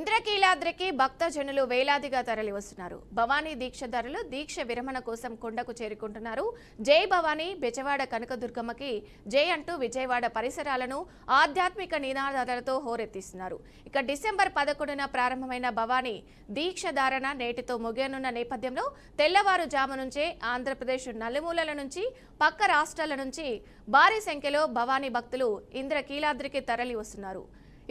ఇంద్రకీలాద్రికి భక్తజనులు వేలాదిగా తరలి వస్తున్నారు. భవానీ దీక్షదారులు దీక్ష విరమణ కోసం కొండకు చేరుకుంటున్నారు. జై భవానీ, బెజవాడ కనకదుర్గమ్మకి జై అంటూ విజయవాడ పరిసరాలను ఆధ్యాత్మిక నినాదాలతో హోరెత్తిస్తున్నారు. ఇక డిసెంబర్ 11న ప్రారంభమైన భవానీ దీక్షధారణ నేటితో ముగియనున్న నేపథ్యంలో తెల్లవారుజాము నుంచే ఆంధ్రప్రదేశ్ నలుమూలల నుంచి, పక్క రాష్ట్రాల నుంచి భారీ సంఖ్యలో భవానీ భక్తులు ఇంద్రకీలాద్రికి తరలి వస్తున్నారు.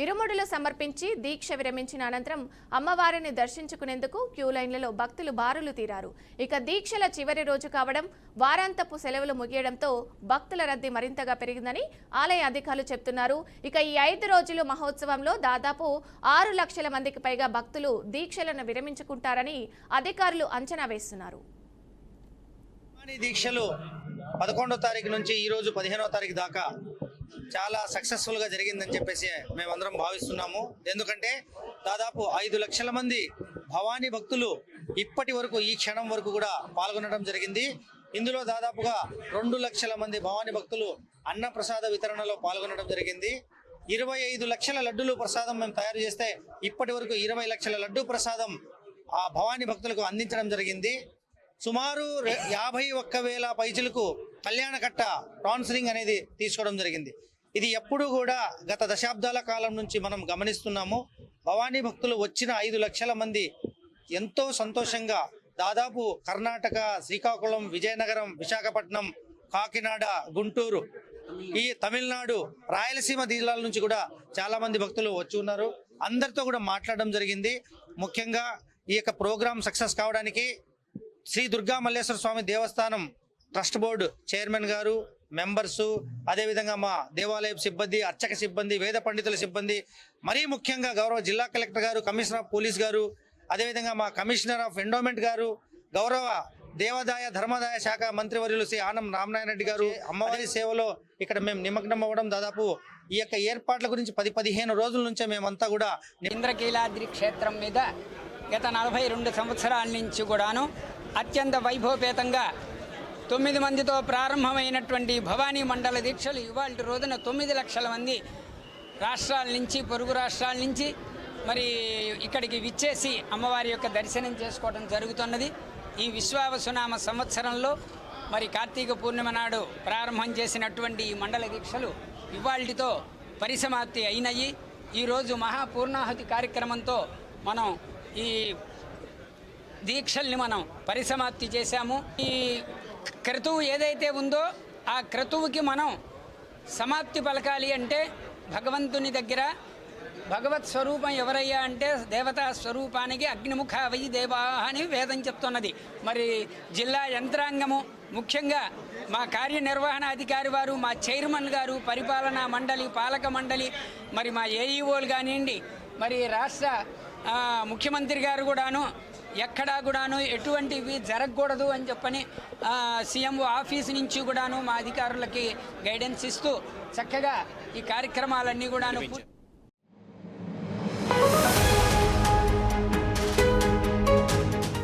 ఇరుముడులు సమర్పించి దీక్ష విరమించిన అనంతరం అమ్మవారిని దర్శించుకునేందుకు క్యూ లైన్లలో భక్తులు బారులు తీరారు. ఇక దీక్షల చివరి రోజు కావడం, వారాంతపు సెలవులు ముగియడంతో భక్తుల రద్దీ మరింతగా పెరిగిందని ఆలయ అధికారులు చెబుతున్నారు. ఇక ఈ 5 రోజుల మహోత్సవంలో దాదాపు 6 లక్షల మందికి పైగా భక్తులు దీక్షలను విరమించుకుంటారని అధికారులు అంచనా వేస్తున్నారు. దీక్షలు 11వ తారీఖు నుంచి ఈ రోజు 15వ తారీఖు దాకా చాలా సక్సెస్ఫుల్గా జరిగిందని చెప్పేసి మేమందరం భావిస్తున్నాము. ఎందుకంటే దాదాపు 5 లక్షల మంది భవానీ భక్తులు ఇప్పటి వరకు, ఈ క్షణం వరకు కూడా పాల్గొనడం జరిగింది. ఇందులో దాదాపుగా 2 లక్షల మంది భవానీ భక్తులు అన్న ప్రసాద వితరణలో పాల్గొనడం జరిగింది. 25 లక్షల లడ్డూలు ప్రసాదం మేము తయారు చేస్తే ఇప్పటి వరకు 20 లక్షల లడ్డూ ప్రసాదం ఆ భవానీ భక్తులకు అందించడం జరిగింది. సుమారు 51,000 పైచులకు కళ్యాణకట్ట ట్రాన్స్ఫరింగ్ అనేది తీసుకోవడం జరిగింది. ఇది ఎప్పుడు కూడా గత దశాబ్దాల కాలం నుంచి మనం గమనిస్తున్నాము. భవానీ భక్తులు వచ్చిన 5 లక్షల మంది ఎంతో సంతోషంగా దాదాపు కర్ణాటక, శ్రీకాకుళం, విజయనగరం, విశాఖపట్నం, కాకినాడ, గుంటూరు, ఈ తమిళనాడు, రాయలసీమ జిల్లాల నుంచి కూడా చాలా మంది భక్తులు వచ్చి ఉన్నారు. అందరితో కూడా మాట్లాడడం జరిగింది. ముఖ్యంగా ఈ యొక్క ప్రోగ్రాం సక్సెస్ కావడానికి శ్రీ దుర్గా మల్లేశ్వర స్వామి దేవస్థానం ట్రస్ట్ బోర్డు చైర్మన్ గారు, మెంబర్సు, అదేవిధంగా మా దేవాలయ సిబ్బంది, అర్చక సిబ్బంది, వేద పండితుల సిబ్బంది, మరీ ముఖ్యంగా గౌరవ జిల్లా కలెక్టర్ గారు, కమిషనర్ ఆఫ్ పోలీస్ గారు, అదేవిధంగా మా కమిషనర్ ఆఫ్ ఎండోమెంట్ గారు, గౌరవ దేవాదాయ ధర్మాదాయ శాఖ మంత్రివర్యులు శ్రీ ఆనం రామనారాయణ రెడ్డి గారు, అమ్మవారి సేవలో ఇక్కడ మేము నిమగ్నం అవ్వడం, దాదాపు ఈ యొక్క ఏర్పాట్ల గురించి 10-15 రోజుల నుంచే మేమంతా కూడా ఇంద్రకీలాద్రి క్షేత్రం మీద గత 42 సంవత్సరాల నుంచి కూడాను అత్యంత వైభవపేతంగా 9 మందితో ప్రారంభమైనటువంటి భవానీ మండల దీక్షలు ఇవాళ రోజున 9 లక్షల మంది రాష్ట్రాల నుంచి, పొరుగు రాష్ట్రాల నుంచి మరి ఇక్కడికి విచ్చేసి అమ్మవారి యొక్క దర్శనం చేసుకోవడం జరుగుతున్నది. ఈ విశ్వావసునామ సంవత్సరంలో మరి కార్తీక పూర్ణిమ నాడు ప్రారంభం చేసినటువంటి ఈ మండల దీక్షలు ఇవాళతో పరిసమాప్తి అయినయి. ఈరోజు మహాపూర్ణాహుతి కార్యక్రమంతో మనం ఈ దీక్షల్ని మనం పరిసమాప్తి చేశాము. ఈ క్రతువు ఏదైతే ఉందో ఆ క్రతువుకి మనం సమాప్తి పలకాలి అంటే భగవంతుని దగ్గర భగవత్ స్వరూపం ఎవరయ్యా అంటే దేవతా స్వరూపానికి అగ్నిముఖ వై దేవా అని వేదం చెప్తున్నది. మరి జిల్లా యంత్రాంగము, ముఖ్యంగా మా కార్యనిర్వహణాధికారి వారు, మా చైర్మన్ గారు, పరిపాలనా మండలి, పాలక మండలి, మరి మా ఏఈఓలు కానివ్వండి, మరి రాష్ట్ర ముఖ్యమంత్రి గారు కూడాను ఎక్కడా కూడాను ఎటువంటివి జరగకూడదు అని చెప్పని సీఎంఓ ఆఫీస్ నుంచి కూడాను మా అధికారులకి గైడెన్స్ ఇస్తూ చక్కగా ఈ కార్యక్రమాలన్నీ కూడాను